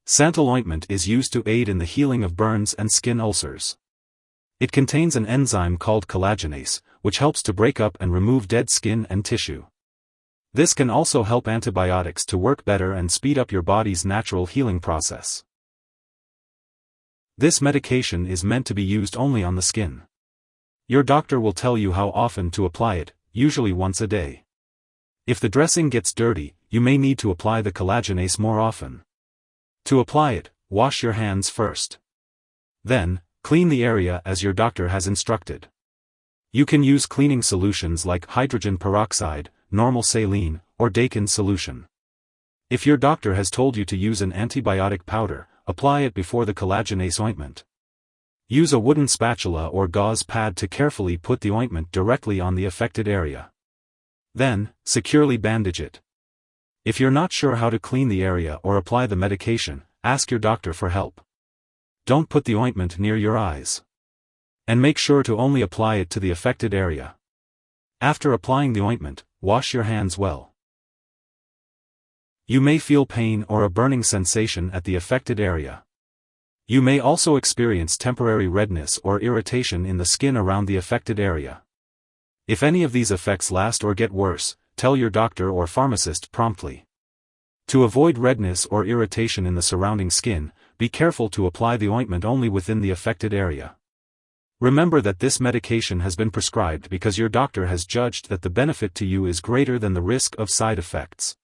Santyl ointment is used to aid in the healing of burns and skin ulcers. It contains an enzyme called collagenase, which helps to break up and remove dead skin and tissue. This can also help antibiotics to work better and speed up your body's natural healing process. This medication is meant to be used only on the skin. Your doctor will tell you how often to apply it, usually once a day. If the dressing gets dirty, you may need to apply the collagenase more often. To apply it, wash your hands first. Then, clean the area as your doctor has instructed. You can use cleaning solutions like hydrogen peroxide, normal saline, or Dakin solution. If your doctor has told you to use an antibiotic powder, apply it before the collagenase ointment. Use a wooden spatula or gauze pad to carefully put the ointment directly on the affected area. Then, securely bandage it. If you're not sure how to clean the area or apply the medication, ask your doctor for help. Don't put the ointment near your eyes. And make sure to only apply it to the affected area. After applying the ointment, wash your hands well. You may feel pain or a burning sensation at the affected area. You may also experience temporary redness or irritation in the skin around the affected area. If any of these effects last or get worse, tell your doctor or pharmacist promptly. To avoid redness or irritation in the surrounding skin, be careful to apply the ointment only within the affected area. Remember that this medication has been prescribed because your doctor has judged that the benefit to you is greater than the risk of side effects.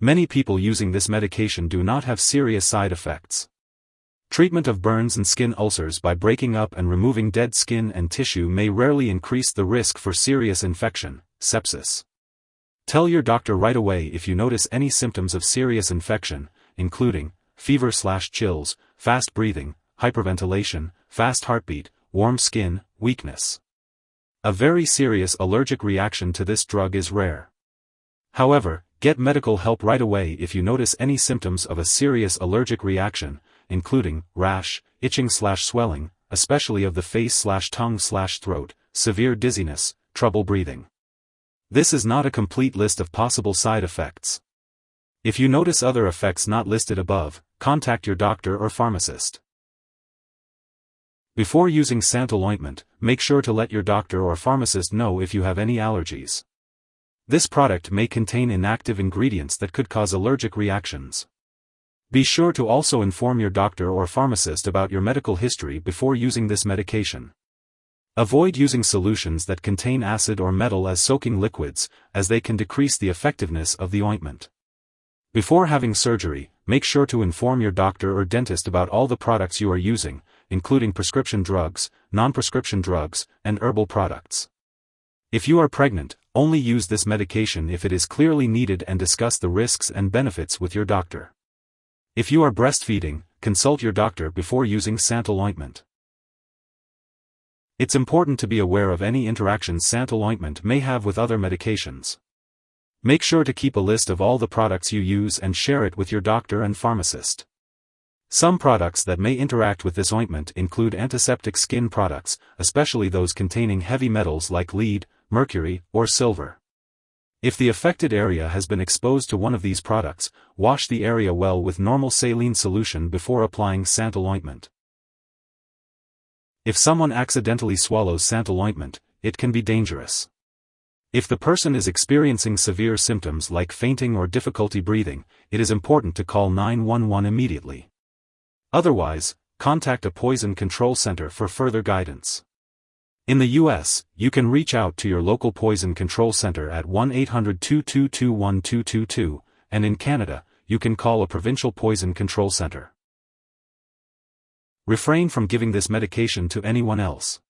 Many people using this medication do not have serious side effects. Treatment of burns and skin ulcers by breaking up and removing dead skin and tissue may rarely increase the risk for serious infection, sepsis. Tell your doctor right away if you notice any symptoms of serious infection, including fever/chills, fast breathing, hyperventilation, fast heartbeat, warm skin, weakness. A very serious allergic reaction to this drug is rare. However, get medical help right away if you notice any symptoms of a serious allergic reaction, including rash, itching/swelling, especially of the face/tongue/throat, severe dizziness, trouble breathing. This is not a complete list of possible side effects. If you notice other effects not listed above, contact your doctor or pharmacist. Before using Santyl ointment, make sure to let your doctor or pharmacist know if you have any allergies. This product may contain inactive ingredients that could cause allergic reactions. Be sure to also inform your doctor or pharmacist about your medical history before using this medication. Avoid using solutions that contain acid or metal as soaking liquids, as they can decrease the effectiveness of the ointment. Before having surgery, make sure to inform your doctor or dentist about all the products you are using, including prescription drugs, non-prescription drugs, and herbal products. If you are pregnant, only use this medication if it is clearly needed and discuss the risks and benefits with your doctor. If you are breastfeeding, consult your doctor before using Santyl ointment. It's important to be aware of any interactions Santyl ointment may have with other medications. Make sure to keep a list of all the products you use and share it with your doctor and pharmacist. Some products that may interact with this ointment include antiseptic skin products, especially those containing heavy metals like lead, mercury, or silver. If the affected area has been exposed to one of these products, wash the area well with normal saline solution before applying Santyl ointment. If someone accidentally swallows Santyl ointment, it can be dangerous. If the person is experiencing severe symptoms like fainting or difficulty breathing, it is important to call 911 immediately. Otherwise, contact a poison control center for further guidance. In the U.S., you can reach out to your local poison control center at 1-800-222-1222, and in Canada, you can call a provincial poison control center. Refrain from giving this medication to anyone else.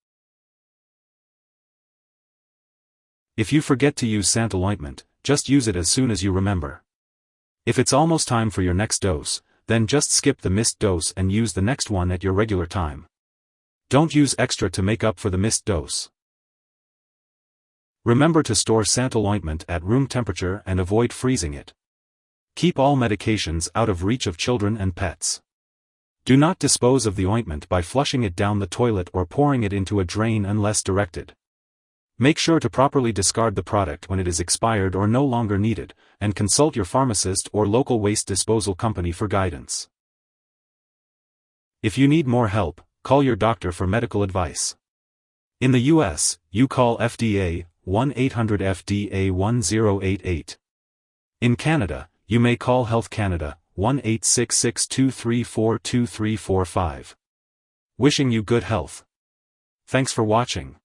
If you forget to use Santyl ointment, just use it as soon as you remember. If it's almost time for your next dose, then just skip the missed dose and use the next one at your regular time. Don't use extra to make up for the missed dose. Remember to store Santyl ointment at room temperature and avoid freezing it. Keep all medications out of reach of children and pets. Do not dispose of the ointment by flushing it down the toilet or pouring it into a drain unless directed. Make sure to properly discard the product when it is expired or no longer needed, and consult your pharmacist or local waste disposal company for guidance. If you need more help, call your doctor for medical advice. In the US, you call FDA 1-800-FDA-1088. In Canada, you may call Health Canada 1-866-234-2345. Wishing you good health. Thanks for watching.